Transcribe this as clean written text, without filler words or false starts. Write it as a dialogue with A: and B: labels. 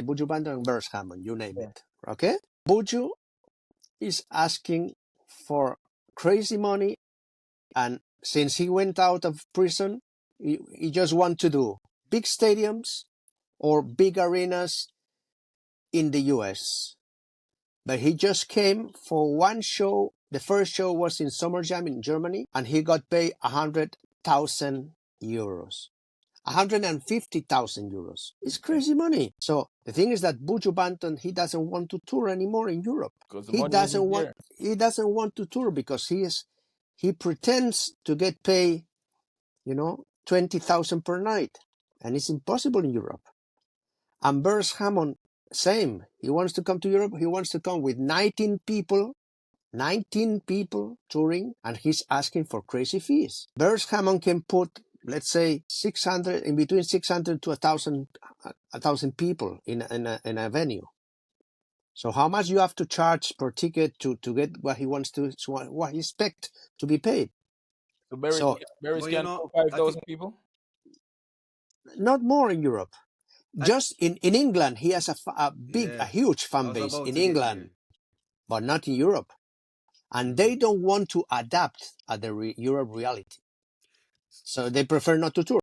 A: Buju Banton and Beres Hammond, you name
B: Yeah.
A: it. Okay? Buju is asking for crazy money, and since he went out of prison, he just wants to do big stadiums or big arenas in the US. But he just came for one show. The first show was in Summer Jam in Germany, and he got paid 100,000 euros. 150,000 euros. It's crazy money. So the thing is that Buju Banton, he doesn't want to tour anymore in Europe.
B: Because the
A: He
B: money
A: doesn't
B: isn't
A: want.
B: there.
A: He doesn't want to tour because he pretends to get paid, 20,000 per night, and it's impossible in Europe. And Beres Hammond, same. He wants to come to Europe. He wants to come with 19 people touring, and he's asking for crazy fees. Beres Hammond can put, let's say, 600, in between 600 to 1,000 people in a venue. So how much you have to charge per ticket to get what he wants to, what he expect to be paid?
B: So Barry,
A: So
B: Barry's
C: But
B: can pull 5,000 people.
A: not more in Europe. Just in England, he has a
C: yeah,
A: huge
C: I
A: fan
C: was
A: base
C: about
A: in
C: to get there.
A: England, but not in Europe. And they don't want to adapt at the Europe reality. So they prefer not to tour.